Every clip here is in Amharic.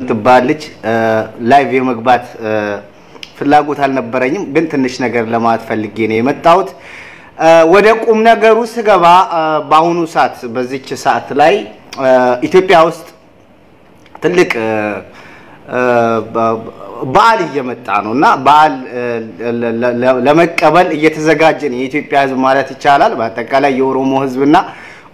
ትባልች ላይቭ የመግባት ፍላጎት አልነበረኝም ግን ትንሽ ነገር ለማለት ፈልጌ ነው የመጣሁት ወደ ቁም ነገሩ ስገባ ባሁኑ ሰዓት በዚች ሰዓት ላይ ኢትዮጵያ ውስጥ ትልቅ በዓል እየመጣ ነውና በዓል ለመቀበል እየተዘጋጀን የኢትዮጵያ ህዝብ ማለት ይቻላል በአጠቃላይ የኦሮሞ ህዝብና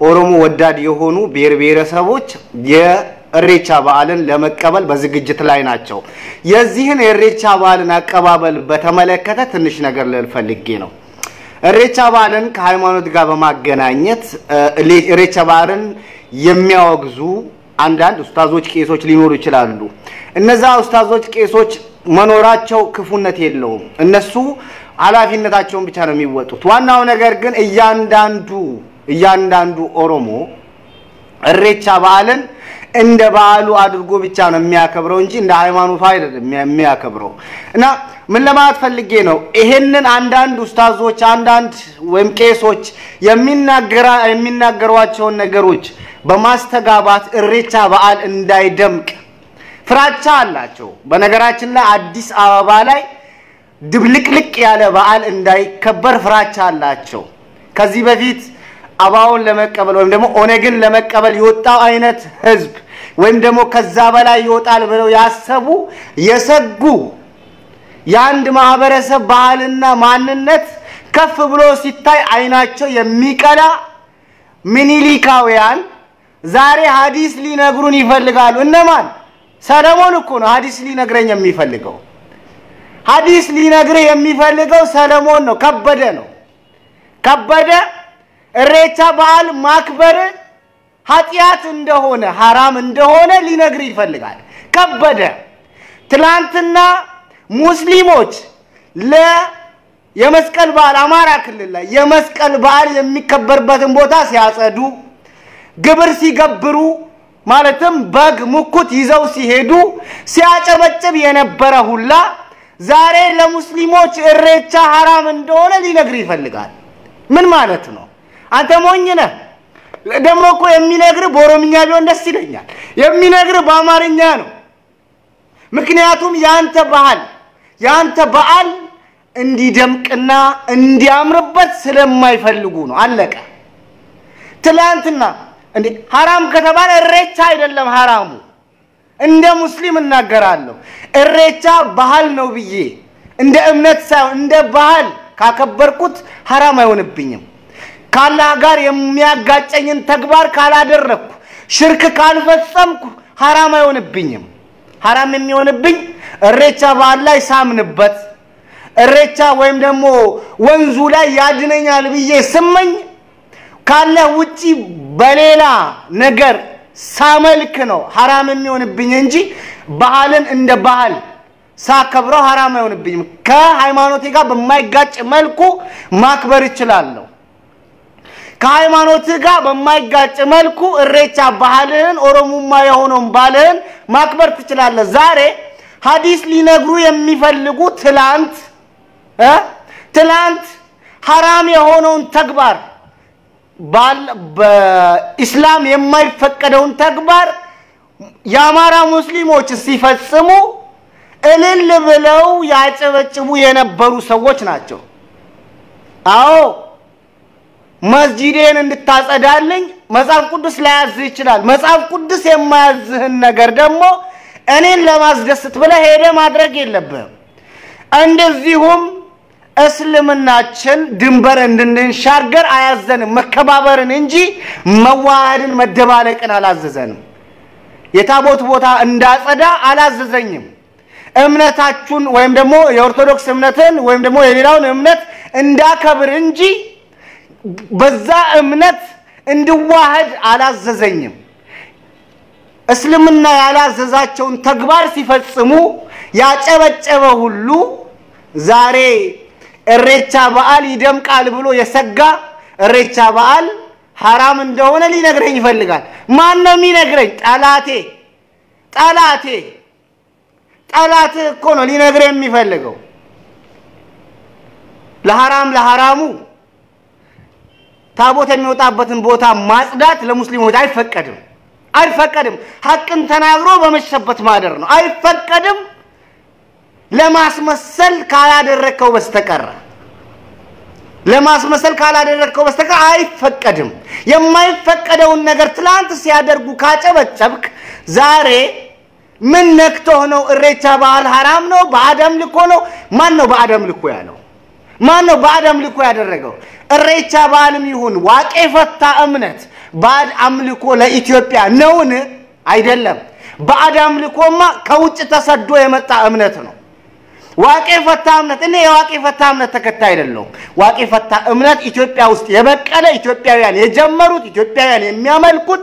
ኦሮሞ ወዳድ የሆኑ ብሔረሰቦች የእሬቻ በዓልን ለመቀበል በዝግጅት ላይ ናቸው የዚህን የእሬቻ በዓልን አቀባበል በተመለከተ ትንሽ ነገር ልፈልጌ ነው እሬቻ በዓልን ከሃይማኖት ጋር በማገናኘት እሬቻ በዓልን የሚያወግዙ አንዳንድ ኡስታዞች ቄሶች ሊኖሩ ይችላሉ እነዛ ኡስታዞች ቄሶች መኖራቸው ክፉነት የለውም እነሱ ኃላፊነታቸውን ብቻ ነው የሚወጡት ዋናው ነገር ግን እያንዳንዱ ኦሮሞ እሬቻ በዓልን እንደ በዓሉ አድርጎ ብቻ ነው የሚያከብረው እንጂ እንደ ሃይማኖቱ አይደለም የሚያከብረው እና ምን ለማለት ፈልጌ ነው ይሄንን አንዳንድ ኡስታዞች አንዳንድ ወይም ቄሶች የሚናገሯቸው ነገሮች በማስተጋባት እሬቻ በዓል እንዳይደምቅ ፍራቻ አላቸው በነገራችን ላይ አዲስ አበባ ላይ ድብልቅልቅ ያለ በዓል እንዳይከበር ፍራቻ አላቸው ከዚህ በፊት አባውን ለመቀበል ወይም ደግሞ ኦነግን ለመቀበል ይወጣው አይነት ህዝብ ወይም ደግሞ ከዛ በላይ ይወጣል ብለው ያሰቡ የሰጉ ያንድ ማህበረሰብ ባህልና ማንነት ከፍ ብሎ ሲታይ አይናቸው የሚቀላ ሚኒሊካውያን ዛሬ ሐዲስ ሊነግሩን ይፈልጋሉ እነማን ሰለሞን እኮ ነው ሐዲስ ሊነግረኝ የሚፈልገው ሐዲስ ሊነግር የሚፈልገው ሰለሞን ነው ከበደ እሬቻ በዓል ማክበር ኃጢያት እንደሆነ حرام እንደሆነ ሊነግር ይፈልጋል ከበደ ትላንትና ሙስሊሞች የመስቀል በዓል አማራ ክልል ላይ የመስቀል በዓል የሚከበርበትን ቦታ ሲያጸዱ ግብር ሲገብሩ ማለትም በግ ሙኩት ይዘው ሲሄዱ ሲያጨበጭብ የነበረ ሁላ ዛሬ ለሙስሊሞች እሬቻ حرام እንደሆነ ሊነግር ይፈልጋል ምን ማለት ነው አንተ ሞኝ ነህ ደሞ እኮ የሚነግር በኦሮምኛ ቢሆን ደስ ይለኛል የሚነግር በአማርኛ ነው ምክንያቱም ያንተ በዓል እንዲደምቅና እንዲያምርበት ስለማይፈልጉ ነው አለቀ ትላንትና እንዴ حرام ከተባለ እሬቻ አይደለም حرامው እንደ ሙስሊም እናገራለሁ እሬቻ ባህል ነው ብዬ እንደ እምነት ሳይሆን እንደ ባህል ካከበርኩት حرام አይሆንብኝም ካላህ ጋር የሚያጋጨኝን ተግባር ካላደረኩ ሽርክ ካልፈጸምኩ حرام አይሆንብኝም حرام የሚሆንብኝ እሬቻ በዓል ላይ ሳምንበት እሬቻ ወይም ደግሞ ወንዙ ላይ ያድነኛል ብዬ ስመኝ ካላህ ውጪ በሌላ ነገር ሳመልክ ነው حرام የሚሆንብኝ እንጂ ባህልን እንደ ባህል ሳከብረው حرام አይሆንብኝም ከሃይማኖቴ ጋር በማይጋጭ መልኩ ማክበር ይችላል ከሃይማኖት ጋር በማይጋጭ መልኩ እሬቻ ባህልን ኦሮሞማ የሆነውን ባህልን ማክበር ትችላለህ ዛሬ ሐዲስ ሊነግሩ የሚፈልጉ ትላንት حرام የሆነውን ተግባር በእስላም የማይፈቀደውን ተግባር ያማራ ሙስሊሞች ሲፈጽሙ እልል ብለው ያጨበጭቡ የነበሩ ሰዎች ናቸው አዎ መስጂዴን እንድታጸዳልኝ መጽሐፍ ቅዱስ ላይ ያዝ ይችላል መጽሐፍ ቅዱስ የማያዝህን ነገር ደግሞ እኔን ለማስደሰት ብለ ሄደ ማድረግ የለብህም እንደዚሁም እስልምናችን ድንበር እንድንሻገር አያዘንም መከባበርን እንጂ መዋሃድን መደባለቅን አላዘዘንም የታቦት ቦታ እንዳጸዳ አላዘዘኝም እምነታችሁን ወይም ደግሞ የኦርቶዶክስ እምነትን ወይም ደግሞ የሌላውን እምነት እንዳከብር እንጂ በዛ እምነት እንድዋሃድ አላዘዘኝም እስልምና ያላዘዛቸውን ተግባር ሲፈጽሙ ያጨበጨበ ሁሉ ዛሬ እሬቻ በዓል ይደምቃል ብሎ የሰጋ እሬቻ በዓል حرام እንደሆነ ሊነግረኝ ይፈልጋል ማን ነው የሚነግረኝ ጠላቴ እኮ ነው ሊነግረኝ የሚፈልገው ለሐራሙ ታቦት የሚወጣበትን ቦታ ማጽዳት ለሙስሊሞች አይፈቀድም አይፈቀድም ሐቅን ተናግሮ በመሸበት ማደር ነው አይፈቀድም ለማስመሰል ካላደረከው በስተቀር አይፈቀድም የማይፈቀደውን ነገር ትላንት ሲያደርጉ ካጨበጨብክ ዛሬ ምን ነክቶህ ነው እሬቻ በዓል حرام ነው በአዳም ልኮ ነው ማን ነው በአዳም ልኮ ያለው ማን ነው በአዳም ልኮ ያደረገው እሬቻ በዓልም ይሁን ዋቄ ፈታ እምነት ባድ አምልኮ ለኢትዮጵያ ነውን አይደለም በአዳም ልኮማ ከውጭ ተሰዶ የመጣ እምነት ነው ዋቄ ፈታ እምነት እኔ የዋቄ ፈታ እምነት ተከታይ አይደለም ዋቄ ፈታ እምነት ኢትዮጵያ ውስጥ የበቀለ ኢትዮጵያውያን የጀመሩት ኢትዮጵያውያን የሚያመልኩት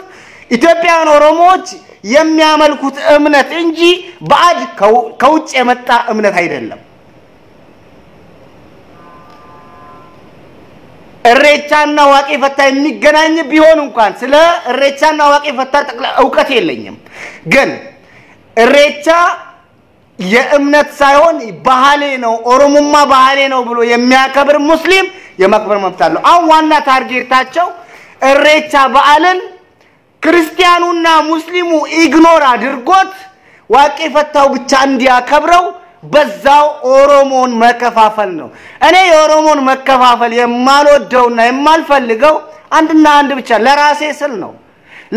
ኢትዮጵያውያን ኦሮሞዎች የሚያመልኩት እምነት እንጂ ባድ ከውጭ የመጣ እምነት አይደለም እሬቻና ዋቄ ፈታ የሚገናኝ ቢሆን እንኳን ስለ እሬቻና ዋቄ ፈታ ዕውቀት የለኝም ግን እሬቻ የእምነት ሳይሆን ባህሌ ነው ኦሮሞማ ባህሌ ነው ብሎ የሚያከብር ሙስሊም የማክበር መብት አለው አሁን ዋና ታርጌታቸው እሬቻ በዓልን ክርስቲያኑና ሙስሊሙ ኢግኖር አድርጎት ዋቄ ፈታው ብቻ እንዲያከብረው በዛው ኦሮሞን መከፋፈል ነው እኔ የኦሮሞን መከፋፈል የማልወደውና የማልፈልገው አንድና አንድ ብቻ ለራሴ ስል ነው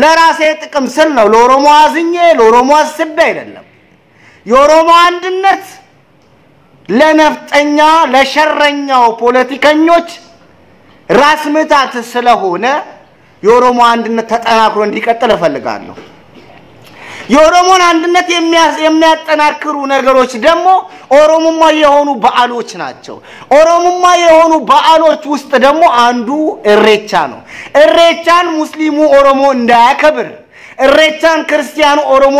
ለራሴ ጥቅም ስል ነው ለኦሮሞ አዝኜ ለኦሮሞ አስቤ አይደለም የኦሮሞ አንድነት ለነፍጠኛ ለሸረኛው ፖለቲከኞች ራስ ምታት ስለሆነ የኦሮሞ አንድነት ተጠናክሮ እንዲቀጥል እፈልጋለሁ የኦሮሞን አንድነት የሚያጠናክሩ ነገሮች ደግሞ ኦሮሞማ የሆኑ በዓሎች ናቸው ኦሮሞማ የሆኑ በዓሎች ውስጥ ደግሞ አንዱ እሬቻ ነው እሬቻን ሙስሊሙ ኦሮሞ እንዳያከብር እሬቻን ክርስቲያኑ ኦሮሞ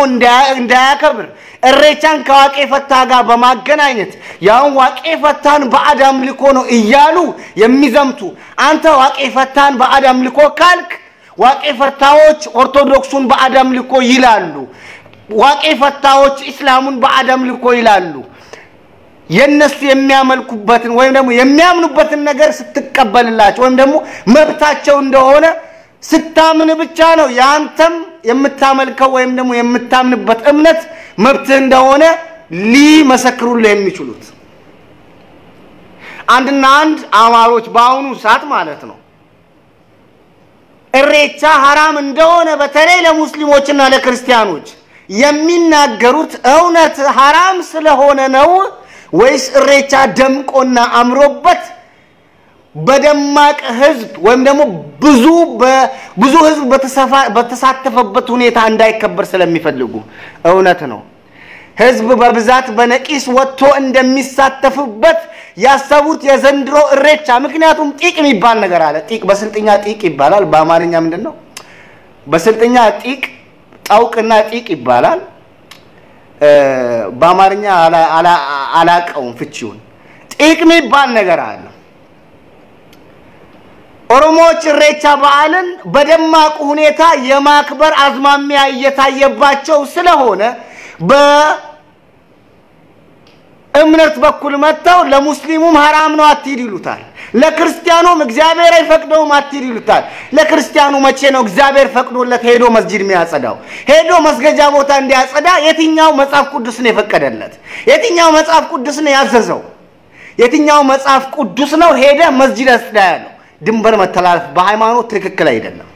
እንዳያከብር እሬቻን ከዋቄ ፈታ ጋር በማገናኘት ያው ዋቄ ፈታን በአዳም ልኮ ነው እያሉ የሚዘምቱ አንተ ዋቄ ፈታን በአዳም ልኮ ካልክ ዋቄ ፈታዎች ኦርቶዶክሱን በአዳም ልኮ ይላሉ ዋቄ ፈታዎች እስላሙን በአዳም ልኮ ይላሉ የነሱ የሚያመልኩበትን ወይም ደግሞ የሚያምኑበትን ነገር ስትቀበልላቸው ወይም ደግሞ መብታቸው እንደሆነ ስታምን ብቻ ነው ያንተም የምታመልከው ወይም ደግሞ የምታምንበት እምነት መብት እንደሆነ ሊመሰክሩልህ የሚችሉት አንድና አንድ አማሮች ባውኑ ሰዓት ማለት ነው እሬቻ حرام እንደሆነ በተለይ ለሙስሊሞችና ለክርስቲያኖች የሚናገሩት እውነት حرام ስለሆነ ነው ወይስ እሬቻ ደምቆና አምሮበት በደማቅ ህዝብ ወይም ደግሞ ብዙ ህዝብ በተሳተፈበት ሁኔታ እንዳይከበር ስለሚፈልጉ እውነት ነው ህዝብ በብዛት በነቂስ ወጥቶ እንደሚሳተፍበት ያሰቡት የዘንድሮ እሬቻ ምክንያቱም ጢቅ የሚባል ነገር አለ ጢቅ በስልጥኛ ጢቅ ይባላል በአማርኛ ምንድነው በስልጥኛ ጢቅ ጣውቅና ጢቅ ይባላል በአማርኛ አላቀውም ፍቺውን ጢቅ የሚባል ነገር አለ ኦሮሞዎች እሬቻ በዓልን በደማቅ ሁኔታ የማክበር አዝማሚያ እየታየባቸው ስለሆነ በእምነት በኩል መጣው ለሙስሊሙም حرام ነው አትሂድ ይሉታል ለክርስቲያኑም እግዚአብሔር አይፈቅደውም አትሂድ ይሉታል ለክርስቲያኑ መቼ ነው እግዚአብሔር ፈቅዶለት ሄዶ መስጂድ የሚያጸዳው ሄዶ መስገጃ ቦታ እንዲያጸዳ የትኛው መጽሐፍ ቅዱስ ነው የፈቀደለት የትኛው መጽሐፍ ቅዱስ ነው ያዘዘው የትኛው መጽሐፍ ቅዱስ ነው ሄደ መስጂድ አጸዳ ያለው ድንበር መተላለፍ በሃይማኖት ትክክል አይደለም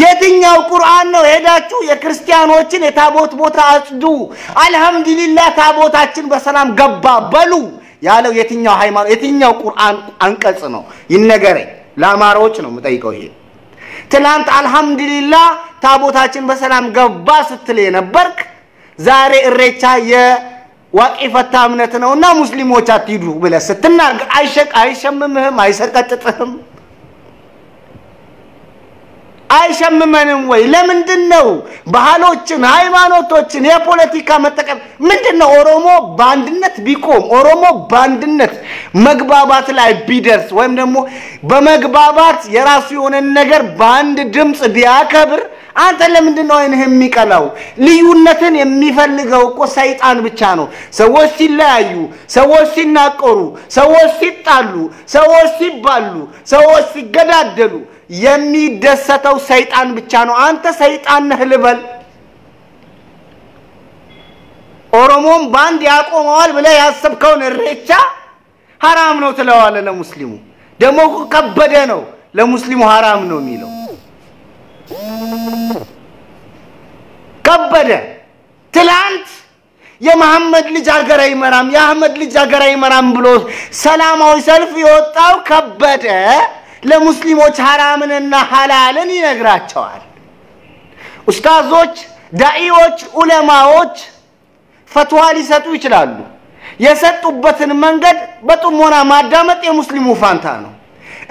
የትኛው ቁርአን ነው ሄዳችሁ የክርስቲያኖችን የታቦት ቦታ አጽዱ አልহামዱሊላህ ታቦታችን በሰላም ገባ በሉ ያለው የትኛው ሃይማኖት የትኛው ቁርአን አንቀጽ ነው ይነገረኝ ለአማሮች ነው መጠይቀው ይሄ ትላንት አልহামዱሊላህ ታቦታችን በሰላም ገባ ስትል የነበርክ ዛሬ እሬቻ የዋቄ ፈታ እምነት ነውና ሙስሊሞች አትሂዱ ብለህ ስትናገር አይሸምምህም አይሰቀጥጥህም አይሸምመንም ወይ ለምንድነው ባህሎችን ሃይማኖቶችን የፖለቲካ መጠቀም ምንድነው ኦሮሞ ባንድነት ቢቆም ኦሮሞ ባንድነት መግባባት ላይ ቢደርስ ወይም ደግሞ በመግባባት የራሱ የሆነ ነገር ባንድ ድምጽ ቢያከብር አንተ ለምንድነው አይንህ የሚቀላው ልዩነትን የሚፈልገው እኮ ሰይጣን ብቻ ነው ሰዎች ሲለያዩ ሰዎች ሲናቆሩ ሰዎች ሲጣሉ ሰዎች ሲባሉ ሰዎች ሲገዳደሉ የሚደሰተው ሰይጣን ብቻ ነው አንተ ሰይጣን ነህ ልበል ኦሮሞን ባንድ ያቆመዋል ብለ ያሰብከውን እሬቻ حرام ነው ትለዋለ ለሙስሊሙ ደሞ ከበደ ነው ለሙስሊሙ حرام ነው የሚለው ከበደ ትላንት የመሐመድ ልጅ አገር አይመራም የአህመድ ልጅ አገር አይመራም ብሎ ሰላማዊ ሰልፍ ይወጣው ከበደ ለሙስሊሞች حرامንና ሐላልን ይነግራቸዋል ኡስታዞች ዳኢዎች ዑለማዎች ፈትዋ ሊሰጡ ይችላሉ የሰጡበትን መንገድ በጥሞና ማዳመጥ የሙስሊሙ ፋንታ ነው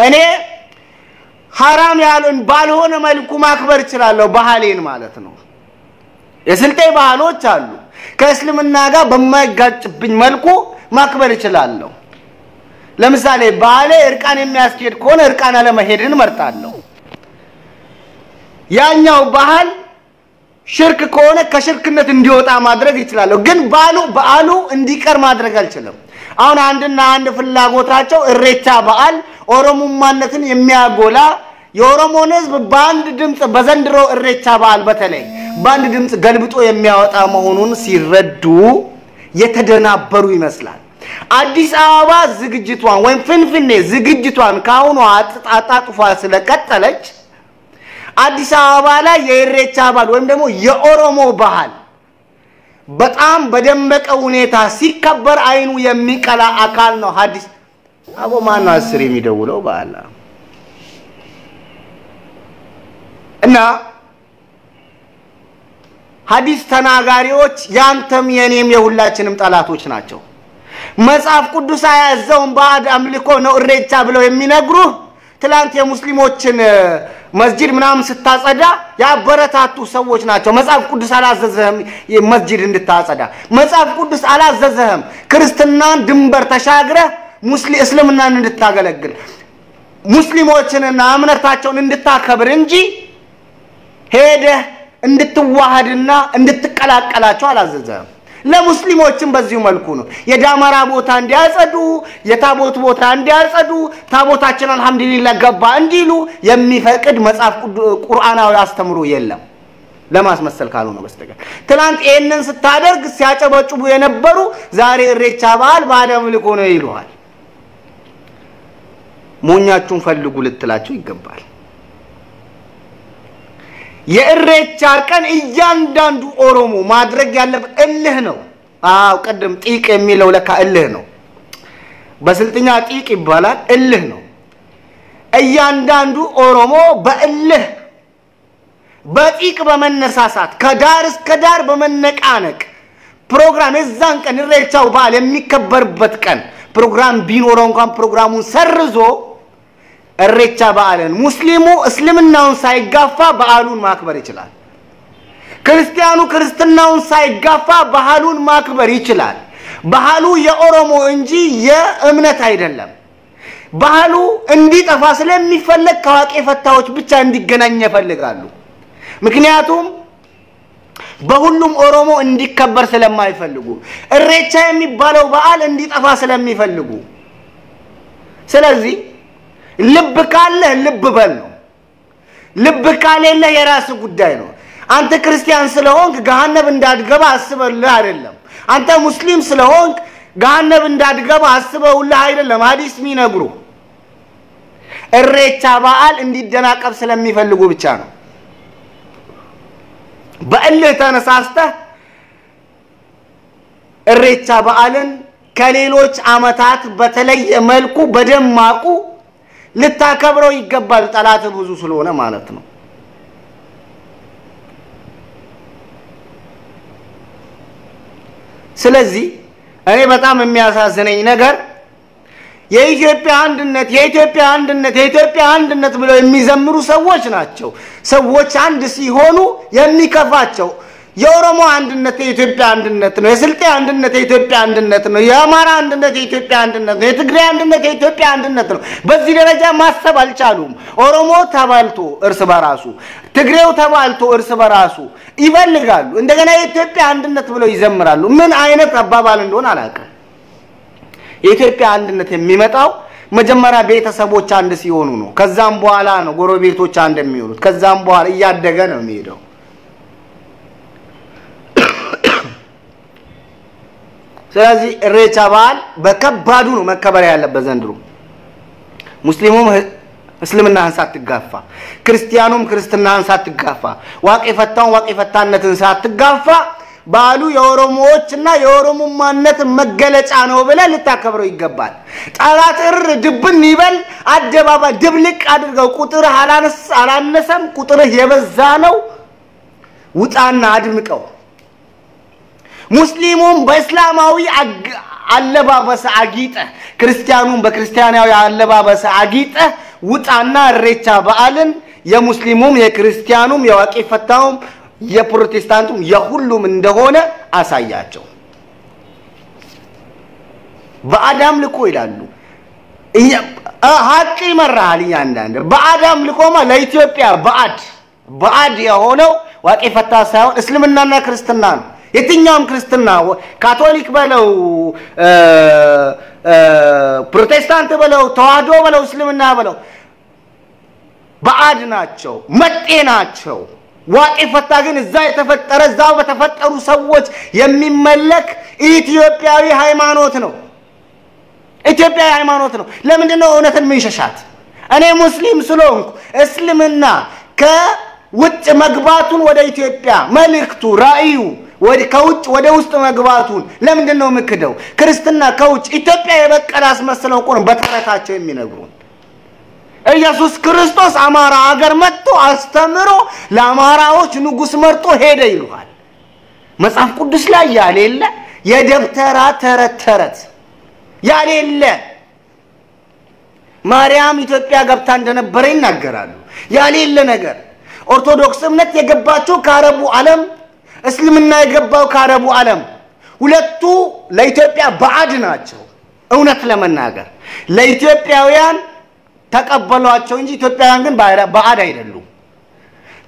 እኔ حرام ያሉን ባልሆነ መልኩ ማክበር ይችላል ባህሌን ማለት ነው የስልጤ ባህሎች አሉ ከእስልምና ጋር በማይጋጭብኝ መልኩ ማክበር ይችላል ለምሳሌ ባህሌ እርቃን የሚያስኬድ ከሆነ እርቃን አለመሄድን መርጣለሁ ያኛው ባህል ሽርክ ከሆነ ከሽርክነት እንዲወጣ ማድረግ ይችላል ግን በዓሉ እንዲቀር ማድረግ አልችልም አሁን አንድና አንድ ፍላጎታቸው እሬቻ በዓል ኦሮሞማነትን የሚያጎላ የኦሮሞን ህዝብ ባንድ ድምጽ በዘንድሮ እሬቻ በዓል በተለይ ባንድ ድምጽ ገልብጦ የሚያወጣ መሆኑን ሲረዱ የተደናበሩ ይመስላል አዲስ አበባ ዝግጅቷን ወይም ፍንፍኔ ዝግጅቷን ካሁኑ አጣጥፏ ስለቀጠለች አዲስ አበባ ላይ የእሬቻ በዓል ወይም ደግሞ የኦሮሞ ባህል በጣም በደመቀ ሁኔታ ሲከበር አይኑ የሚቀላ አካል ነው ሐዲስ አቦ ማን ነው አስር የሚደውለው በአላ እና ሐዲስ ተናጋሪዎች ያንተም የኔም የሁላችንም ጠላቶች ናቸው መጽሐፍ ቅዱስ አያዘውን ባድ አምልኮ ነው እሬቻ ብለው የሚነግሩ ትላንት የሙስሊሞችን መስጂድ ምናምን ስታጸዳ ያበረታቱ ሰዎች ናቸው መጽሐፍ ቅዱስ አላዘዘህም መስጂድ እንድታጸዳ መጽሐፍ ቅዱስ አላዘዘህም ክርስትናን ድንበር ተሻግረ እስልምናን እንድታገለግል ሙስሊሞችንና እምነታቸውን እንድታከብር እንጂ ሄደ እንድትዋሃድና እንድትቀላቀላቸው አላዘዘህም ለሙስሊሞችም በዚሁ መልኩ ነው የዳመራ ቦታ እንዲያጸዱ የታቦት ቦታ እንዲያጸዱ ታቦታችን አልহামዱሊላህ ገባ እንዲሉ የሚፈቅድ መጽሐፍ ቁርአናዊ አስተምሮ የለም ለማስመሰል ካልሆነ በስተቀር ትላንት ይሄንን ስታደርግ ሲያጨበጭቡ የነበሩ ዛሬ እሬቻ በዓል ባዳም ልኮ ነው ይሉሃል ሞኛችሁን ፈልጉ ልትላችሁ ይገባል የእሬቻ ቀን እያንዳንዱ ኦሮሞ ማድረግ ያለበት እልህ ነው አው ቀደም ጢቅ የሚለው ለካ እልህ ነው በስልጥኛ ጢቅ ይባላል እልህ ነው እያንዳንዱ ኦሮሞ በእልህ በጢቅ በመነሳሳት ከዳር እስከ ዳር በመነቃነቅ ፕሮግራም እዛን ቀን እሬቻው በዓል የሚከበርበት ቀን ፕሮግራም ቢኖረው እንኳን ፕሮግራሙን ሰርዞ እሬቻ በዓልን ሙስሊሙ እስልምናውን ሳይጋፋ በዓሉን ማክበር ይችላል ክርስቲያኑ ክርስትናውን ሳይጋፋ በዓሉን ማክበር ይችላል በዓሉ የኦሮሞ እንጂ የእምነት አይደለም በዓሉ እንዲጠፋ ስለሚፈልግ ከዋቂ ፈታዎች ብቻ እንዲገናኝ ይፈልጋሉ ምክንያቱም በሁሉም ኦሮሞ እንዲከበር ስለማይፈልጉ እሬቻ የሚባለው በዓል እንዲጠፋ ስለሚፈልጉ ስለዚህ ልብ ካለ ልብ በል ነው ልብ ካለለ የራስ ጉዳይ ነው አንተ ክርስቲያን ስለሆንክ ገሃነም እንዳትገባ አስበልህ አይደለም አንተ ሙስሊም ስለሆንክ ገሃነም እንዳትገባ አስበውልህ አይደለም ሐዲስ ሚነግሩ እሬቻ በዓል እንዲደናቀፍ ስለሚፈልጉ ብቻ ነው በእልህ ተነሳስተህ እሬቻ በዓልን ከሌሎች አመታት በተለየ መልኩ በደማቁ ልታከብረው ይገባል ጠላት ብዙ ስለሆነ ማለት ነው ስለዚህ እኔ በጣም የሚያሳዝነኝ ነገር የኢትዮጵያ አንድነት ብለው የሚዘምሩ ሰዎች ናቸው ሰዎች አንድ ሲሆኑ የሚከፋቸው የኦሮሞ አንድነት የኢትዮጵያ አንድነት ነው የስልጤ አንድነት የኢትዮጵያ አንድነት ነው የአማራ አንድነት የኢትዮጵያ አንድነት ነው የትግራይ አንድነት የኢትዮጵያ አንድነት ነው በዚህ ደረጃ ማሰብ አልቻሉም ኦሮሞ ተባልቶ እርስ በራሱ ትግሬው ተባልቶ እርስ በራሱ ይፈልጋሉ እንደገና የኢትዮጵያ አንድነት ብለው ይዘምራሉ ምን አይነት አባባል እንደሆነ አላውቅም የኢትዮጵያ አንድነት የሚመጣው መጀመሪያ ቤተሰቦች አንድ ሲሆኑ ነው ከዛም በኋላ ነው ጎረቤቶች አንድ የሚሆኑት ከዛም በኋላ እያደገ ነው የሚሄደው ስለዚህ ኢሬቻ በዓል በከባዱ ነው መከበር ያለበት ዘንድሮ ሙስሊሙም እስልምናን ሳትጋፋ ክርስቲያኑም ክርስትናን ሳትጋፋ ዋቄ ፈታውን ዋቄ ፈታነትን ሳትጋፋ ባሉ የኦሮሞዎችና የኦሮሞማነት መገለጫ ነው ብለ ልታከብረው ይገባል ጣላት ድብን ይበል አደባባ ድብልቅ አድርገው ቁጥር አላነሰም ቁጥር የበዛ ነው ውጣና አድምቀው ሙስሊሙም በእስላማዊ አለባበስ አጊጠ ክርስቲያኑም በክርስቲያናዊ አለባበስ አጊጠ ውጣና ኢሬቻ በዓልን የሙስሊሙም የክርስቲያኑም የዋቄ ፈታውም የፕሮቴስታንቱም የሁሉም እንደሆነ አሳያቸው በአዳም ልኮ ይላሉ ሀቅ ይመራል ያንዳንድ በአዳም ልኮማ ለኢትዮጵያ በአድ የሆነው ዋቄ ፈታ ሳይሆን እስልምናና ክርስትና ነው የትኛውም ክርስትና ካቶሊክ በለው ፕሮቴስታንት በለው ተዋህዶ በለው እስልምና በለው በአድ ናቸው መጤ ናቸው ዋቄ ፈታ ግን እዛ የተፈጠረ እዛው በተፈጠሩ ሰዎች የሚመለክ ኢትዮጵያዊ ሃይማኖት ነው ኢትዮጵያዊ ሃይማኖት ነው ለምንድን ነው እውነትን ምንሸሻት እኔ ሙስሊም ስለሆንኩ እስልምና ከውጭ መግባቱን ወደ ኢትዮጵያ መልእክቱ ራእዩ ከውጭ ወደ ውስጥ መግባቱን ለምንድን ነው ምክደው ክርስትና ከውጭ ኢትዮጵያ የበቀለ አስመስለው ቆን በተረታቸው የሚነግሩን ኢየሱስ ክርስቶስ አማራ ሀገር መጥቶ አስተምሮ ለአማራዎች ንጉስ መርጦ ሄደ ይሉሃል መጽሐፍ ቅዱስ ላይ ያሌለ የደብተራ ተረት ያሌለ ማርያም ኢትዮጵያ ገብታ እንደነበረ ይናገራሉ ያሌለ ነገር ኦርቶዶክስ እምነት የገባቸው ከአረቡ ዓለም እስልምና የገባው ከአረቡ ዓለም ሁለቱ ለኢትዮጵያ በአድ ናቸው እውነት ለመናገር ለኢትዮጵያውያን ተቀበሏቸው እንጂ ኢትዮጵያውያን ግን በአድ አይደሉም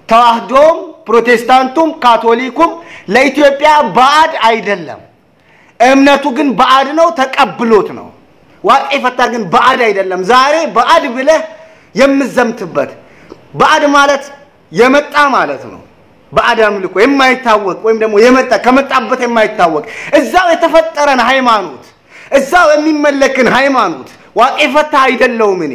ተዋህዶም ፕሮቴስታንቱም ካቶሊኩም ለኢትዮጵያ በአድ አይደለም እምነቱ ግን በአድ ነው ተቀብሎት ነው ዋቄ ፈታ ግን በአድ አይደለም ዛሬ በአድ ብለህ የምዘምትበት በአድ ማለት የመጣ ማለት ነው በአዳም ልኮ የማይታወቅ ወይም ደግሞ የመጣ ከመጣበት የማይታወቅ እዛው የተፈጠረን ሃይማኖት እዛው የሚመለክን ሃይማኖት ዋቄ ፈታ አይደለም እኔ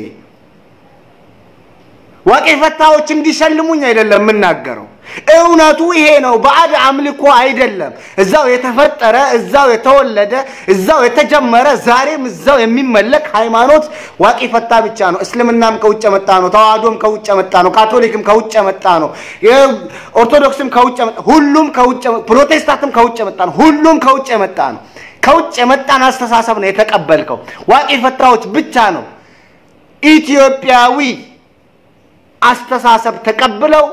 ዋቄ ፈታዎች እንዲሸልሙኝ አይደለም ምናገረው እውነቱ ይሄ ነው በአድ አምልኮ አይደለም እዛው የተፈጠረ እዛው የተወለደ እዛው የተጀመረ ዛሬም እዛው የሚመለክ ሃይማኖት ዋቄ ፈታ ብቻ ነው እስልምናም ከውጭ መጣ ነው ተዋህዶም ከውጭ መጣ ነው ካቶሊክም ከውጭ መጣ ነው ኦርቶዶክስም ከውጭ መጣ ሁሉም ከውጭ ፕሮቴስታንትም ከውጭ መጣ ነው ሁሉም ከውጭ መጣ ነው ከውጭ መጣን አስተሳሰብ ነው የተቀበልከው ዋቄ ፈታዎች ብቻ ነው ኢትዮጵያዊ አስተሳሰብ ተቀብለው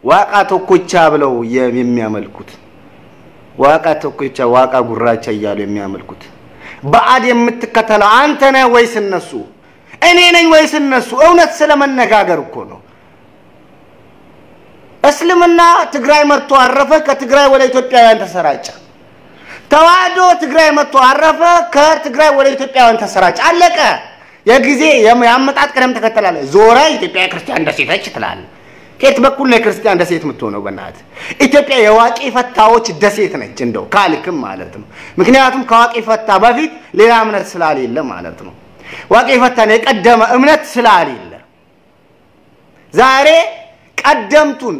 ዋቃ ተኩቻ ብለው የሚያመልኩት ዋቃ ተኩቻ ዋቃ ጉራቻ እያሉ የሚያመልኩት በአድ የምትከተለው አንተ ነህ ወይስ እነሱ እኔ ነኝ ወይስ እነሱ እውነት ስለመነጋገር እኮ ነው እስልምና ትግራይ መጥቶ አረፈ ከትግራይ ወደ ኢትዮጵያውያን ተሰራጨ ተዋህዶ ትግራይ መጥቶ አረፈ ከትግራይ ወደ ኢትዮጵያውያን ተሰራጨ አለቀ የጊዜ ያመጣጥ ቀደም ተከተላለ ዞራ ኢትዮጵያ ክርስቲያን ደሴቶች ትላል ከየት በኩል ነው ክርስቲያን ደሴት የምትሆነው በእናት ኢትዮጵያ የዋቄ ፈታዎች ደሴት ነች እንደው ካልክም ማለት ነው ምክንያቱም ከዋቄ ፈታ በፊት ሌላ እምነት ስላልሌለ ማለት ነው ዋቄ ፈታ ነው የቀደመ እምነት ስላልሌለ ዛሬ ቀደምቱን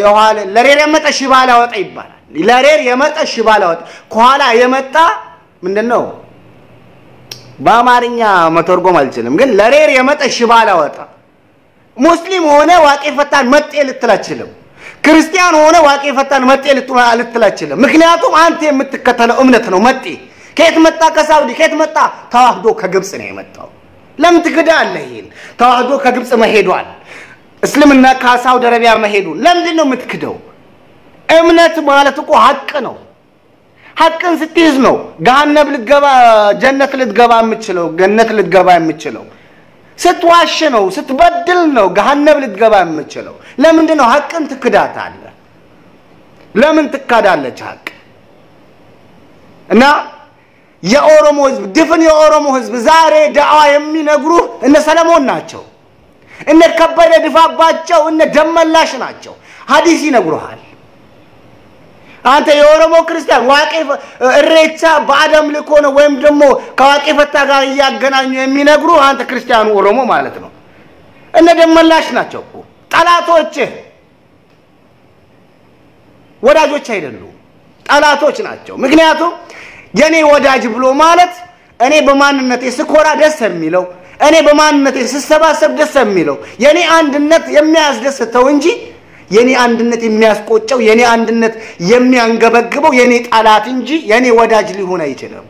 የኋላ ለሬር የመጣ ሽባላ ወጣ ይባላል ለሬር የመጣ ሽባላ ወጣ ከኋላ የመጣ ምንድነው በአማርኛ መተርጎም አልችልም ግን ለሬር የመጣ ሽባላ ወጣ ሙስሊም ሆነ ዋቄ ፈታን መጤ ልትላችልም ክርስቲያን ሆነ ዋቄ ፈታን መጤ ልትላችልም ምክንያቱም አንተ የምትከተለው እምነት ነው መጤ ከየት መጣ ከሳውዲ ከየት መጣ ተዋህዶ ከግብጽ ነው የመጣው ለምን ትክዳለህ ይሄን ተዋህዶ ከግብጽ መሄዷል እስልምና ከሳውዲ አረቢያ መሄዱ ለምንድን ነው የምትክደው እምነት ማለት እኮ ሐቅ ነው ሐቅን ስትይዝ ነው ገሃነም ልትገባ ጀነት ልትገባ የምትችለው ገነት ልትገባ የምትችለው ስትዋሽ ነው ስትበድል ነው ገሃነም ልትገባ የምትችለው ለምንድን ነው ሐቅን ትክዳታለህ ለምን ትካዳለች ሐቅ እና የኦሮሞ ህዝብ ድፍን የኦሮሞ ህዝብ ዛሬ ዳዋ የሚነግሩ እነ ሰለሞን ናቸው እነ ከበደ ድፋባቸው እነ ደመላሽ ናቸው ሐዲስ ይነግሩሃል አንተ የኦሮሞ ክርስቲያን ዋቄ እሬቻ በአደም ልኮ ነው ወይም ደግሞ ከዋቄ ፈታ ጋር ያገናኙ የሚነግሩ አንተ ክርስቲያኑ ኦሮሞ ማለት ነው እነ ደመላሽ ናቸው እኮ ጠላቶች ወዳጆች አይደሉም ጠላቶች ናቸው ምክንያቱም የኔ ወዳጅ ብሎ ማለት እኔ በማንነቴ ስኮራ ደስ የሚለው እኔ በማንነቴ ስሰባሰብ ደስ የሚለው የኔ አንድነት የሚያስደስተው እንጂ የኔ አንድነት የሚያስቆጨው የኔ አንድነት የሚያንገበግበው የኔ ጠላት እንጂ የኔ ወዳጅ ሊሆን አይችልም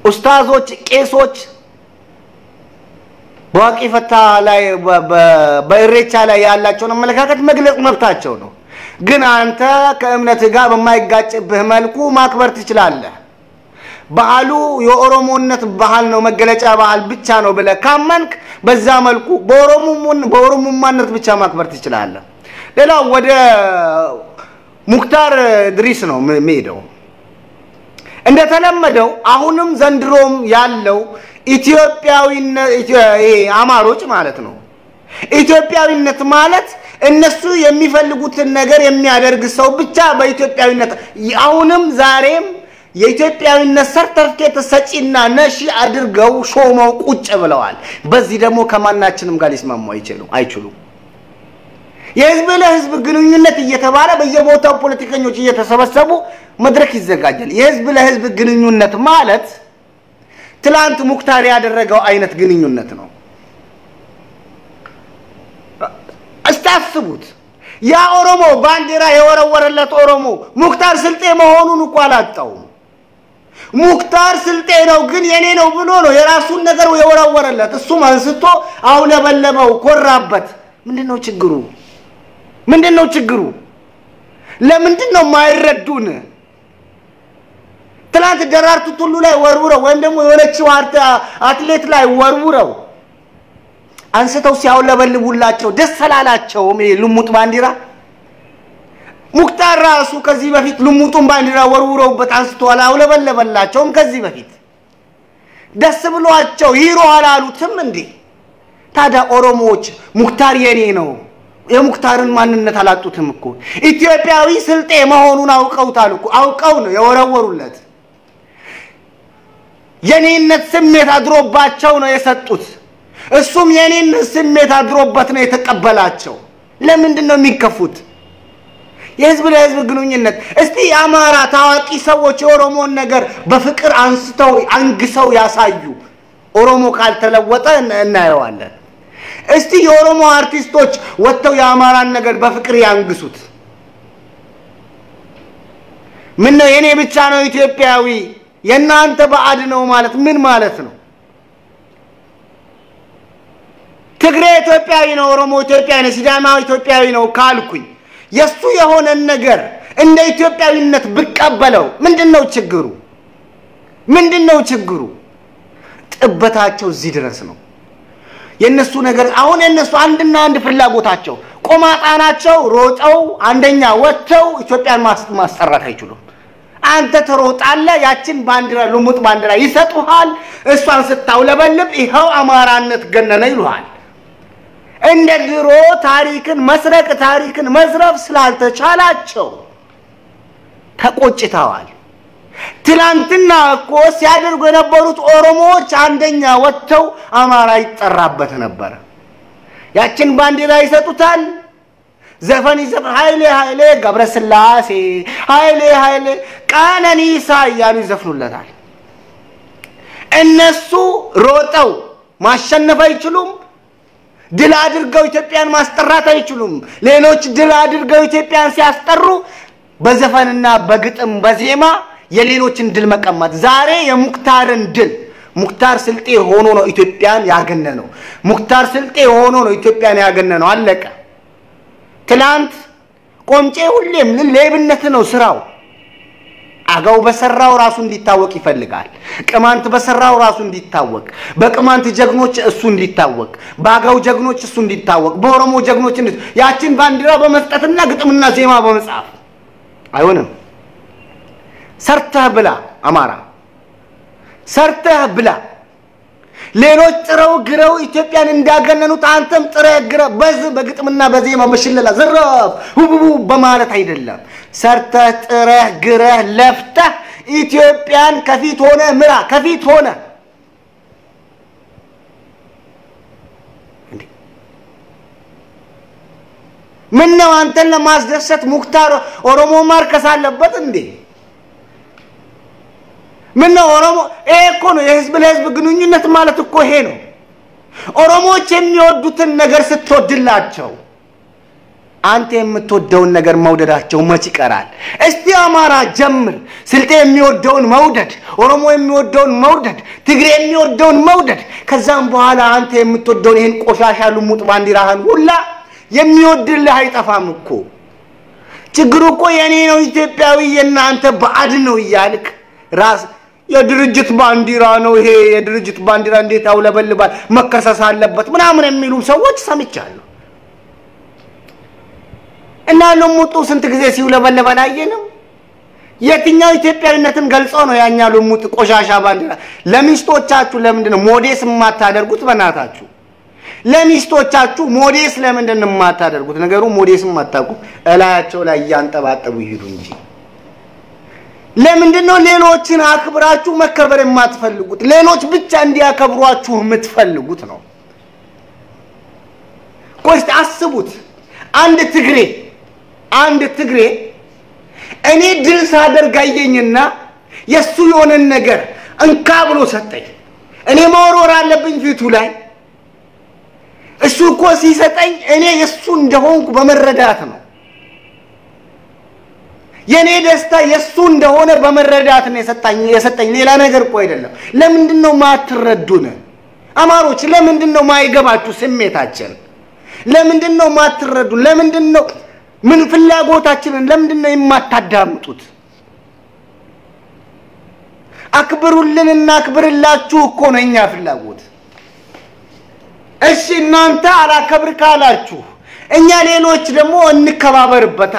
ኡስታዞች ቄሶች በዋቂ ፈታ ላይ በእሬቻ ላይ ያላቸው አመለካከት መግለጽ መብታቸው ነው ግን አንተ ከእምነት ጋር በማይጋጭብህ መልኩ ማክበር ትችላለህ ባህሉ የኦሮሞነት ባህል ነው መገለጫ ባህል ብቻ ነው ብለ ካመንክ በዛ መልኩ በኦሮሞማነት ብቻ ማክበር ትችላለህ ሌላው ወደ ሙክታር ድሪስ ነው የሚሄደው እንደተለመደው አሁንም ዘንድሮም ያለው ኢትዮጵያዊነት አማሮች ማለት ነው ኢትዮጵያዊነት ማለት እነሱ የሚፈልጉትን ነገር የሚያደርግ ሰው ብቻ በኢትዮጵያዊነት አሁንም ዛሬም የኢትዮጵያዊነት ሰርተፍኬት ሰጪና ነሺ አድርገው ሾመው ቁጭ ብለዋል በዚህ ደግሞ ከማናችንም ጋር ሊስማሙ አይችሉም የህዝብ ለህዝብ ግንኙነት እየተባለ በየቦታው ፖለቲከኞች እየተሰበሰቡ መድረክ ይዘጋጃል የህዝብ ለህዝብ ግንኙነት ማለት ትላንት ሙክታር ያደረገው አይነት ግንኙነት ነው አስተስቡት ያ ኦሮሞ ባንዲራ የወረወረለት ኦሮሞ ሙክታር ስልጤ መሆኑን እኮ አላጣው ሙክታር ስልጤ ነው ግን የኔ ነው ብሎ ነው የራሱን ነገር የወረወረለት እሱም አንስቶ አውለበለበው ኮራበት ምንድነው ችግሩ ለምንድነው ማይረዱን ትላንት ደራርቱ ሁሉ ላይ ወርውረው ወይም ደግሞ የሆነችው አትሌት ላይ ወርውረው አንስተው ሲያውለበልቡላቸው ደስ አላላቸው ልሙጥ ባንዲራ ሙክታር ራሱ ከዚህ በፊት ልሙጡን ባንዲራ ወርውረውበት አንስተዋል አውለበለበላቸውም ከዚህ በፊት ደስ ብሏቸው ሂሮ አላሉትም እንዴ ታዲያ ኦሮሞዎች ሙክታር የኔ ነው የሙክታርን ማንነት አላጡትም እኮ ኢትዮጵያዊ ስልጤ መሆኑን አውቀውታል እኮ አውቀው ነው የወረወሩለት የኔነት ስሜት አድሮባቸው ነው የሰጡት እሱም የኔነት ስሜት አድሮበት ነው የተቀበላቸው ለምንድነው የሚከፉት የህዝብ ለህዝብ ግንኙነት እስቲ አማራ ታዋቂ ሰዎች የኦሮሞን ነገር በፍቅር አንግሰው ያሳዩ ኦሮሞ ካልተለወጠ እናየዋለን እስቲ የኦሮሞ አርቲስቶች ወጥተው የአማራን ነገር በፍቅር ያንግሱት ምን ነው የኔ ብቻ ነው ኢትዮጵያዊ የናንተ ባዕድ ነው ማለት ምን ማለት ነው ትግሬ ኢትዮጵያዊ ነው ኦሮሞ ኢትዮጵያዊ ነው ሲዳማ ኢትዮጵያዊ ነው ካልኩኝ የሱ የሆነ ነገር እንደ ኢትዮጵያዊነት ብቀበለው ምንድነው ችግሩ ጥበታቸው እዚህ ድረስ ነው የነሱ ነገር አሁን የነሱ አንድና አንድ ፍላጎታቸው ቆማጣናቸው ሮጠው አንደኛ ወጥተው ኢትዮጵያን ማስጠራት አይችሉም አንተ ተሮጣለ ያችን ባንዲራ ልሙጥ ባንዲራ ይሰጡሃል እሷን ስታውለበልብ ይሄው አማራነት ገነነ ይሉሃል እንደ ድሮ ታሪክን መስረቅ ታሪክን መዝረፍ ስላልተቻላቸው ተቆጭተዋል ትላንትና እኮ ሲያደርጉ የነበሩት ኦሮሞዎች አንደኛ ወጥተው አማራ ይጠራበት ነበር ያችን ባንዲራ ይሰጡታል ዘፈን ኃይሌ ገብረስላሴ ኃይሌ ቀነኒሳ ያሉ ይዘፍኑለታል እነሱ ሮጠው ማሸነፍ አይችሉም ድል አድርገው ኢትዮጵያን ማስጠራት አይችሉም ሌሎች ድል አድርገው ኢትዮጵያን ሲያስጠሩ በዘፈንና በግጥም በዜማ የሌሎችን ድል መቀማት ዛሬ የሙክታርን ድል ሙክታር ስልጤ ሆኖ ነው ኢትዮጵያን ያገነነው ሙክታር ስልጤ ሆኖ ነው ኢትዮጵያን ያገነነው አለቀ ትላንት ቆምጬ ሁሌም ለሌብነት ነው ስራው አጋው በሰራው ራሱ እንዲታወቅ ይፈልጋል ቅማንት በሰራው ራሱ እንዲታወቅ በቅማንት ጀግኖች እሱ እንዲታወቅ ባጋው ጀግኖች እሱ እንዲታወቅ በኦሮሞ ጀግኖች ያችን ባንዲራ በመስጠትና ግጥምና ዜማ በመጻፍ አይሆንም ሰርተህ ብላ አማራ ሰርተህ ብላ ሌሎች ጥረው ግረው ኢትዮጵያን እንዳገነኑት አንተም ጥረህ ግረህ በግጥምና በዜማ በሽለላ ዘራፍ ሁቡቡ በማለት አይደለም ሰርተህ ጥረህ ግረህ ለፍተህ ኢትዮጵያን ከፊት ሆነ ምራ ከፊት ሆነ ምን ነው አንተን ለማስደሰት ሙክታር ኦሮሞ ማርከስ አለበት እንዴ ምን ነው ኦሮሞ እኮ ነው የህዝብ ለህዝብ ግንኙነት ማለት እኮ ይሄ ነው ኦሮሞዎች የሚወዱትን ነገር ስትወድላቸው አንተ የምትወደውን ነገር መውደዳቸው መች ይቀራል እስቲ አማራ ጀምር ስልጤ የሚወደውን መውደድ ኦሮሞ የሚወደውን መውደድ ትግሬ የሚወደውን መውደድ ከዛም በኋላ አንተ የምትወደውን ይሄን ቆሻሻ ልሙጥ ባንዲራህን ሁላ የሚወድልህ አይጠፋም እኮ ችግሩ እኮ የኔ ነው ኢትዮጵያዊ የናንተ ባዕድ ነው ይያልክ ራስ የድርጅት ባንዲራ ነው ይሄ የድርጅት ባንዲራ እንዴት አውለበልባል መከሰስ አለበት ምናምን የሚሉ ሰዎች ሰምቻለሁ እና ለሙጡ ስንት ጊዜ ሲውለበለበን አየንም የትኛው ኢትዮጵያዊነትን ገልጾ ነው ያኛው ለሙጡ ቆሻሻ ባንዲራ ለሚስቶቻችሁ ለምንድነው ሞዴስ ማታደርጉት በእናታችሁ ለሚስቶቻችሁ ሞዴስ ለምንድነው ማታደርጉት ነገሩ ሞዴስ ማታቁ እላያቸው ላይ ያንጠባጠቡ ይሄዱ እንጂ ለምንድነው ሌሎችን አክብራችሁ መከበር የማትፈልጉት ሌሎች ብቻ እንዲያከብሯችሁ የምትፈልጉት ነው ቆይስ አስቡት አንድ ትግሬ እኔ ድል ሳደርግ አየኝና የሱ የሆነ ነገር እንካ ብሎ ሰጠኝ እኔ ማወራር አለብኝ ፊቱ ላይ እሱ እኮ ሲሰጠኝ እኔ የሱ እንደሆንኩ በመረዳት ነው የኔ ደስታ የሱ እንደሆነ በመረዳት ነው የሰጠኝ ሌላ ነገር እኮ አይደለም ለምንድነው ማትረዱን አማሮች ለምንድነው ማይገባችሁ ስሜታችን ለምንድነው ማትረዱ ለምንድነው ምን ፍላጎታችንን ለምንድነው የማታዳምጡት አክብሩልንና አክብርላችሁ እኮ ነው እኛ ፍላጎት እሺ እናንተ አላከብር ካላችሁ እኛ ሌሎች ደግሞ እንከባበርበታ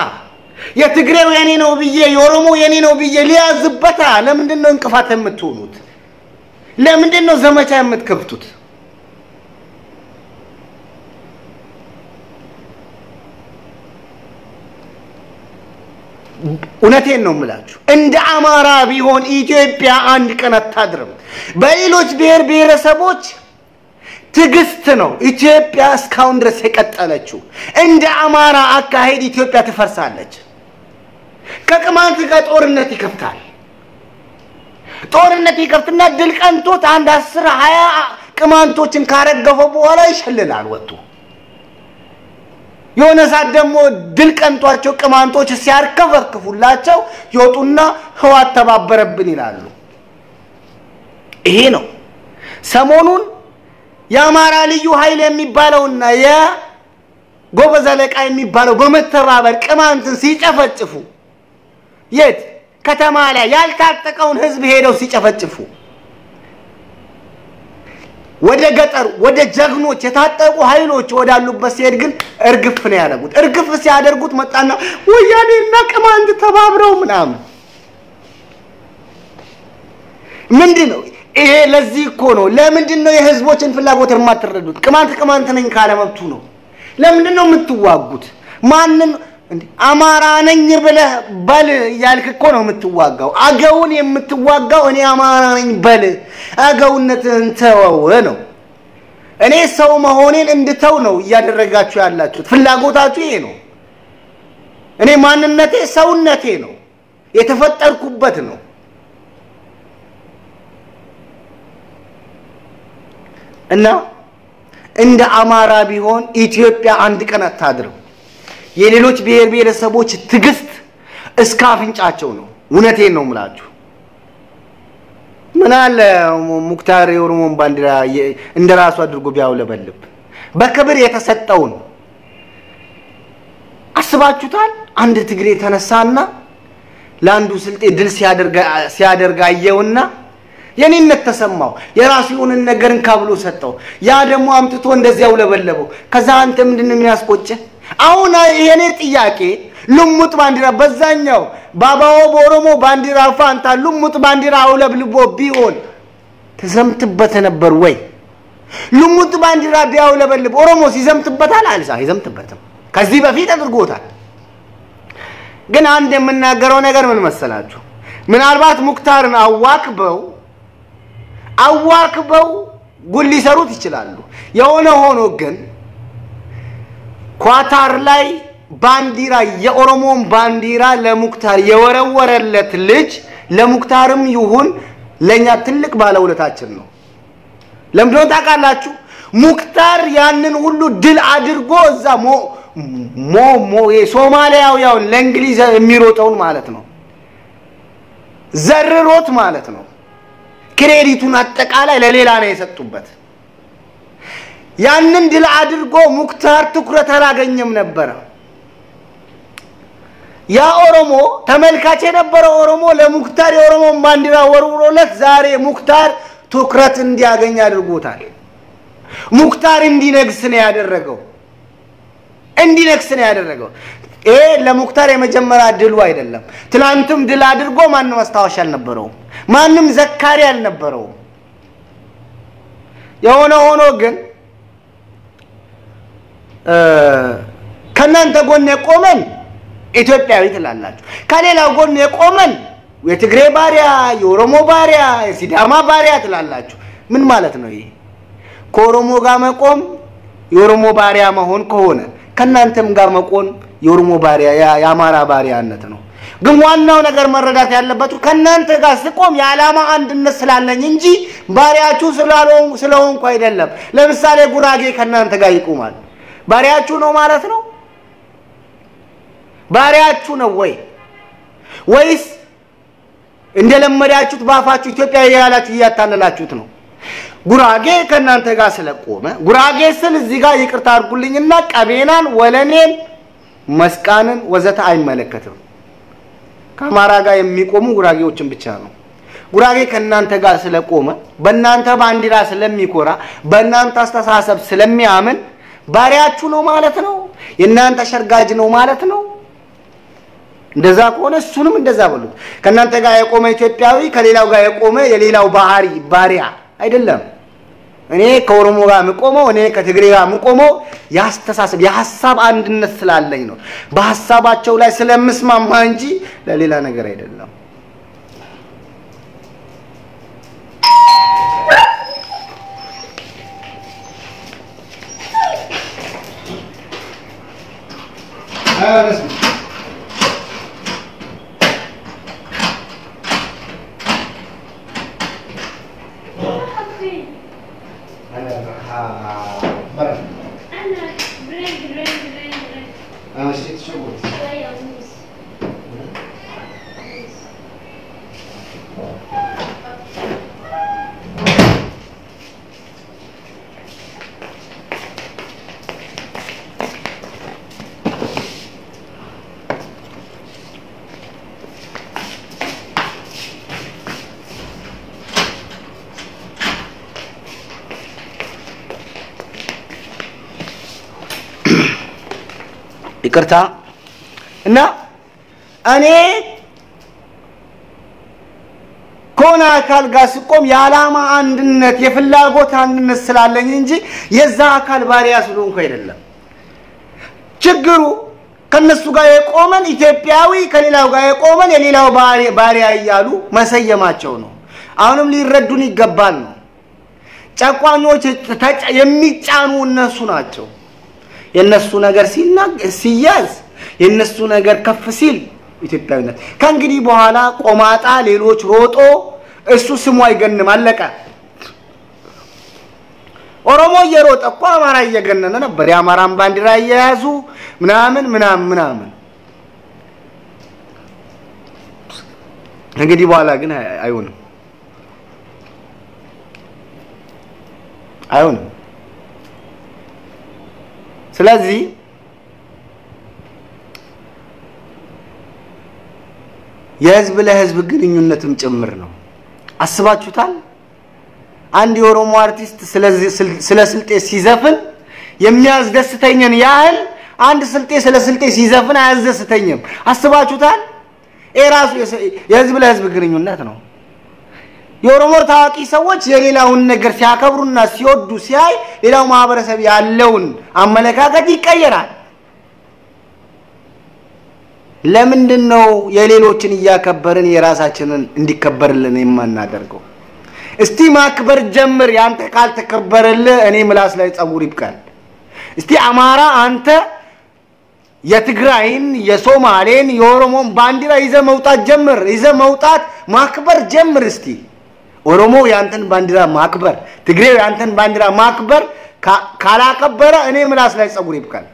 የትግሬው የኔ ነው ብዬ የኦሮሞ የኔ ነው ብዬ ሊያዝበታ ለምንድነው እንቅፋት የምትሆኑት ለምንድነው ዘመቻ የምትከፍቱት እውነቴን ነው የምላችሁ እንደ አማራ ቢሆን ኢትዮጵያ አንድ ቀን አታድርም በሌሎች ብሔር ብሔረሰቦች ትግስት ነው ኢትዮጵያ እስካሁን ድረስ የቀጠለችው እንደ አማራ አካሄድ ኢትዮጵያ ትፈርሳለች ከቅማንት ጋር ጦርነት ይከፍትና ድል ቀንቶት አንድ 10 20 ቅማንቶችን ካረገፈ በኋላ ይሸልላል ወጡ የሆነ ሰዓት ደግሞ ድል ቀንቷቸው ቅማንቶች ሲያርከፈክፉላቸው ይወጡና ህዋት ተባበረብን ይላሉ ይሄ ነው ሰሞኑን የአማራ ልዩ ኃይል የሚባለውና የጎበዝ አለቃ የሚባለው በመተባበር ቅማንትን ሲጨፈጭፉ የት ከተማ ላይ ያልታጠቀውን ህዝብ ሄደው ሲጨፈጭፉ ወደ ገጠር ወደ ጀግኖች የታጠቁ ኃይሎች ወዳሉበት ሲሄድ ግን እርግፍ ነው ያደረጉት እርግፍ ሲያደርጉት መጣና ወያኔና ቅማንት ተባብረው ምናምን ምንድነው ይሄ ለዚህ እኮ ነው ለምንድነው የህዝቦችን ፍላጎት የማትረዱት ቅማንት ነኝ ካለ መብቱ ነው ለምንድነው የምትዋጉት ማንን አማራ ነኝ ብለህ በል ያልክ እኮ ነው የምትዋጋው አገውን የምትዋጋው እኔ አማራ ነኝ በል አገውነትን ተወው ነው እኔ ሰው መሆኔን እንድተው ነው ያደረጋችሁ ያላችሁት ፍላጎታችሁ ይሄ ነው እኔ ማንነቴ ሰውነቴ ነው የተፈጠርኩበት ነው እና እንደ አማራ ቢሆን ኢትዮጵያ አንድ ቀን አታድርም የሌሎች ብሔር ብሔረሰቦች ትግስት እስካፍንጫቸው ነው እውነቴን ነው ምላችሁ ምን አለ ሙክታር የኦሮሞን ባንዲራ እንደራሱ አድርጎ ቢያውለበልብ በክብር የተሰጠው ነው አስባችሁታል አንድ ትግሬ ተነሳና ላንዱ ስልጤ ድል ሲያደርጋየውና የኔነት ተሰማው የራሱ የሆነ ነገርን ካብሎ ሰጠው ያ ደግሞ አምጥቶ እንደዚያው ለበለበው ከዛ አንተ ምንድነው የሚያስቆጭ አሁን የኔ ጥያቄ ልሙጥ ባንዲራ በዛኛው ባባው በኦሮሞ ባንዲራ ፋንታ ልሙጥ ባንዲራ አውለብልቦ ቢሆን ተዘምትበት ነበር ወይ ልሙጥ ባንዲራ ቢያውለበልብ ኦሮሞ ሲዘምትበታል አልሳ ይዘምትበትም ከዚህ በፊት አድርጎታል ግን አንድ የምናገረው ነገር ምን መሰላችሁ ምናልባት ሙክታርን አዋክበው ጉል ሊሰሩት ይችላሉ የሆነ ሆኖ ግን ኳታር ላይ ባንዲራ የኦሮሞን ባንዲራ ለሙክታር የወረወረለት ልጅ ለሙክታርም ይሁን ለኛ ትልቅ ባለውለታችን ነው ለምንድነው ታውቃላችሁ ሙክታር ያንን ሁሉ ድል አድርጎ እዛ የሶማሊያው ለእንግሊዝ የሚሮጠውን ማለት ነው ዘርሮት ማለት ነው ክሬዲቱን አጠቃላይ ለሌላ ነው የሰጡበት ያንን ድል አድርጎ ሙክታር ትኩረት አላገኘም ነበር ያ ኦሮሞ ተመልካች የነበረው ኦሮሞ ለሙክታር የኦሮሞን ባንዲራ ወርውሮለት ዛሬ ሙክታር ትኩረት እንዲያገኝ አድርጎታል ሙክታር እንዲነግስ ነው ያደረገው ለሙክታር የመጀመሪያ ድሉ አይደለም ትላንትም ድል አድርጎ ማንም አስተዋሽ አልነበረው ማንም ዘካሪ አልነበረው የሆነ ሆኖ ግን ከናንተ ጎን የቆመን ኢትዮጵያዊ ትላላችሁ ከሌላው ጎን የቆመን የትግሬ ባሪያ የኦሮሞ ባሪያ የሲዳማ ባሪያ ትላላችሁ ምን ማለት ነው ይሄ ከኦሮሞ ጋር መቆም የኦሮሞ ባሪያ መሆን ከሆነ ከናንተም ጋር መቆም የኦሮሞ ባሪያ ያማራ ባሪያነት ነው ግን ዋናው ነገር መረዳት ያለባችሁ ከናንተ ጋር ስቆም የዓላማ አንድነት ስላለኝ እንጂ ባሪያችሁ ስለሆንኩ አይደለም ለምሳሌ ጉራጌ ከናንተ ጋር ይቆማል ባሪያችሁ ነው ማለት ነው ባሪያችሁ ነው ወይስ እንደለመዳችሁት ባፋችሁ ኢትዮጵያ ያላችሁ ያታለላችሁት ነው ጉራጌ ከናንተ ጋር ስለቆመ ጉራጌ ስል እዚህ ጋር ይቅርታ አድርጉልኝና ቀቤናን ወለኔን መስቃንን ወዘተ አይመለከትም ከአማራ ጋር የሚቆሙ ጉራጌዎችን ብቻ ነው ጉራጌ ከናንተ ጋር ስለቆመ በእናንተ ባንዲራ ስለሚኮራ በእናንተ አስተሳሰብ ስለሚያምን ባሪያችሁ ነው ማለት ነው የናንተ ሸርጋጅ ነው ማለት ነው እንደዛ ከሆነ እሱንም እንደዛ በሉት ከናንተ ጋር የቆመ ኢትዮጵያዊ ከሌላው ጋር የቆመ የሌላው ባሪያ አይደለም እኔ ከኦሮሞ ጋር መቆመው እኔ ከትግሬ ጋር መቆመው ያስተሳሰብ የሐሳብ አንድነት ስላለኝ ነው በሐሳባቸው ላይ ስለምስማማ እንጂ ለሌላ ነገር አይደለም ይቅርታ እና እኔ ኮና አካል ጋር ስቆም የዓላማ አንድነት የፍላጎት አንድነት ስላለኝ እንጂ የዛ አካል ባሪያ ስለሆንኩ አይደለም ችግሩ ከነሱ ጋር የቆመን ኢትዮጵያዊ ከሌላው ጋር የቆመን የሌላው ባሪያ ይያሉ መሰየማቸው ነው አሁንም ሊረዱን ይገባል ነው ጫቋኞች የሚጫኑ እነሱ ናቸው የነሱ ነገር ሲያዝ የነሱ ነገር ከፍ ሲል ኢትዮጵያዊነት ከእንግዲህ በኋላ ቆማጣ ሌሎች ሮጦ እሱ ስሙ አይገንም አለቀ ኦሮሞ እየሮጠ እኮ አማራ እየገነነ ነበር የአማራን ባንዲራ እየያዙ ምናምን እንግዲህ በኋላ ግን አይሆንም ስለዚህ የህዝብ ለህዝብ ግንኙነትም ጭምር ነው አስባችሁታል አንድ የኦሮሞ አርቲስት ስለ ስልጤ ሲዘፍን የሚያስደስተኝን ያህል አንድ ስልጤ ስለ ስልጤ ሲዘፍን አያስደስተኝም አስባችሁታል እራሱ የህዝብ ለህዝብ ግንኙነት ነው የኦሮሞ ታዋቂ ሰዎች የሌላውን ነገር ሲያከብሩና ሲወዱ ሲያይ ሌላው ማህበረሰብ ያለውን አመለካከት ይቀየራል ለምንድነው የሌሎችን ያከበርን የራሳችንን እንዲከበርልን የማናደርገው እስቲ ማክበር ጀምር ያንተ ቃል ተከበረለ እኔ ምላስ ላይ ጸጉር ይብቃል እስቲ አማራ አንተ የትግራይን የሶማሌን የኦሮሞን ባንዲራ ይዘ መውጣት ማክበር ጀምር እስቲ ኦሮሞ ያንተን ባንዲራ ማክበር ትግሬው ያንተን ባንዲራ ማክበር ካላከበረ እኔ ምላስ ላይ ጸጉር ይብቃል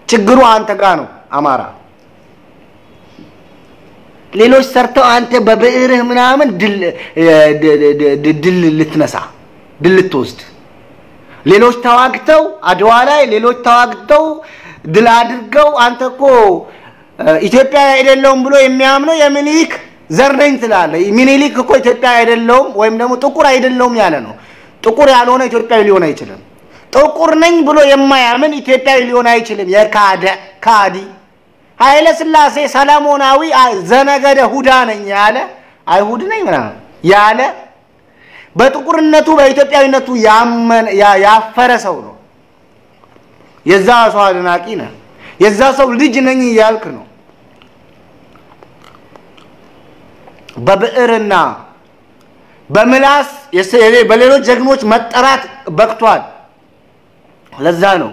ችግሩ አንተ ጋር ነው አማራ ሌሎች ሰርተው አንተ በብዕርህ ምናምን ድል ልትነሳ ድል ልትወስድ ሌሎች ተዋግተው አድዋ ላይ ሌሎች ተዋግተው ድል አድርገው አንተኮ ኢትዮጵያ አይደለም ብሎ የሚያምነው የሚኒሊክ ዘርነኝ ትላለ ሚኒሊክ እኮ ኢትዮጵያ አይደለም ወይም ደግሞ ጥቁር አይደለም ያለ ነው ጥቁር ያልሆነ ኢትዮጵያዊ ሊሆን አይችልም ጥቁር ነኝ ብሎ የማያምን ኢትዮጵያዊ ሊሆን አይችልም የካዲ ኃይለ ስላሴ ሰላሞናዊ ዘነገደ ሁዳ ነኝ ያለ አይሁድ ነኝ ምናምን ያለ በጥቁርነቱ በኢትዮጵያዊነቱ ያፈረ ሰው ነው የዛ ሰው አድናቂ ነው የዛ ሰው ልጅ ነኝ ያልክ ነው በብዕርና በምላስ በሌሎች ጀግኖች መጠራት በቅቷል ለዛ ነው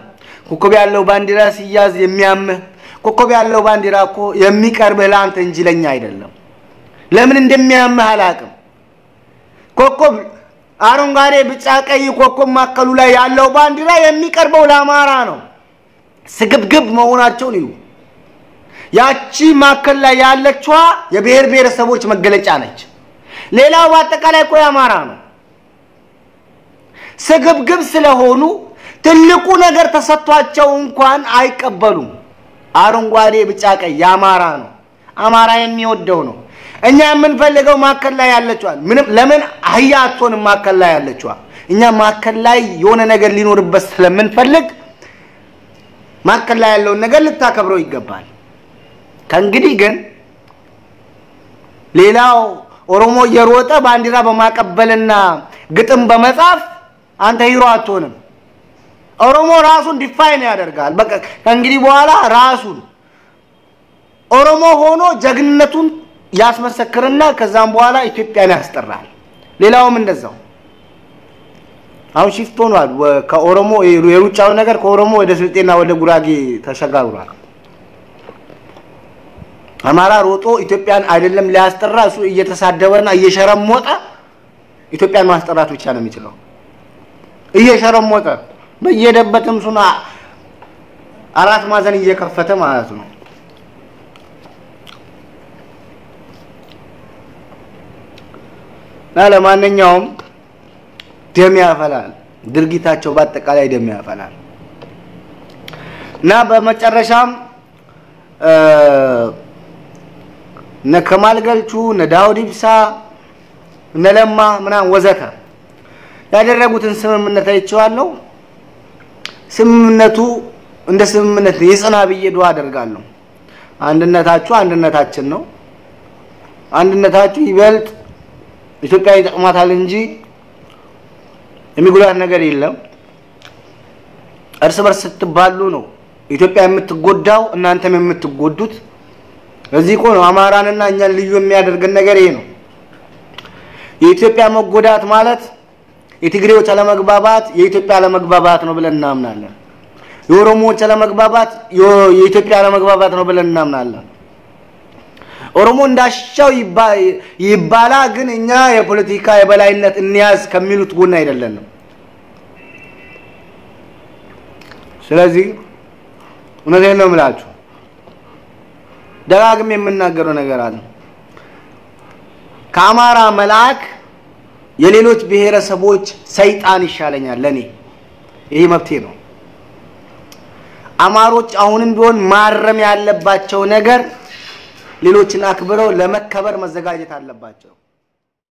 ኮከብ ያለው ባንዲራ ሲያዝ የሚያምህ ኮከብ ያለው ባንዲራ እኮ የሚቀርብ ለአንተ እንጂ ለኛ አይደለም ለምን እንደሚያምህ አላቅም ኮከብ አረንጓዴ ቢጫ ቀይ ኮከብ ማከሉ ላይ ያለው ባንዲራ የሚቀርበው ለአማራ ነው ስግብግብ መሆናቸው ነው ያቺ ማከል ላይ ያለችዋ የብሔር ብሔረሰቦች መገለጫ ነች ሌላው በአጠቃላይ እኮ ያማራ ነው ስግብግብ ስለሆኑ ትልቁ ነገር ተሰጥቷቸው እንኳን አይቀበሉም አረንጓዴ ቢጫ ቀይ ያማራ ነው አማራ የሚወደው ነው እኛ የምንፈልገው ማከል ላይ ያለችዋ ለምን አህያቶን ማከል ላይ ያለችዋ እኛ ማከል ላይ የሆነ ነገር ሊኖርበት ስለምንፈልግ ማከል ላይ ያለው ነገር ልታከብረው ይገባል ከእንግዲህ ግን ሌላው ኦሮሞ የሮጠ ባንዲራ በማቀበልና ግጥም በመጻፍ አንተ ሂሮ አትሆንም ኦሮሞ ራሱን ዲፋይን ያደርጋል በቃ ከእንግዲህ በኋላ ራሱን ኦሮሞ ሆኖ ጀግንነቱን ያስመሰክርና ከዛም በኋላ ኢትዮጵያን ያስጠራል ሌላውም እንደዛው አሁን ሽፍት ሆኗል ከኦሮሞ የሩጫው ነገር ከኦሮሞ ወደ ስልጤና ወደ ጉራጌ ተሸጋግሯል አማራ ሮጦ ኢትዮጵያን አይደለም ሊያስጠራ እሱ እየተሳደበና እየሸረሞጠ ኢትዮጵያን ማስጠራት ብቻ ነው የሚችለው እየሸረሞጠ በየደበተም ሱና አራት ማዘን እየከፈተ ማለት ነው ለማንኛውም ደም ያፈላል ድርጊታቸው በአጠቃላይ ደም ያፈላል እና በመጨረሻም ነከማል ገልቹ ነዳውድ ኢብሳ ነለማ ምናን ወዘተ ያደረጉትን ስምምነት አይቻለሁ ስምምነቱ እንደ ስምምነት ይጽና ብዬ ዱአ አደርጋለሁ አንድነታችሁ አንድነታችን ነው አንድነታችሁ ይበልጥ ኢትዮጵያ ይጠቅማታል እንጂ የሚጎዳት ነገር የለም እርስ በርስ ስትባሉ ነው ኢትዮጵያ የምትጎዳው እናንተም የምትጎዱት እዚህ እኮ ነው አማራንና እኛን ልዩ የሚያደርገን ነገር ይሄ ነው የኢትዮጵያ መጎዳት ማለት የትግሬዎች አለመግባባት የኢትዮጵያ አለመግባባት ነው ብለን እናምናለን የኦሮሞዎች አለመግባባት የኢትዮጵያ አለመግባባት ነው ብለን እናምናለን ኦሮሞ እንዳሻው ይባላ ግን እኛ የፖለቲካ የበላይነት እንያዝ ከሚሉት ጎን አይደለንም ስለዚህ እነዚህ ነው ማለት ደጋግም የምናገረው ነገር አለ ከአማራ መልአክ የሌሎች ብሔረሰቦች ሰይጣን ይሻለኛል ለኔ ይሄ መብቴ ነው አማሮች አሁንም ቢሆን ማረም ያለባቸው ነገር ሌሎችን አክብረው ለመከበር መዘጋጀት አለባቸው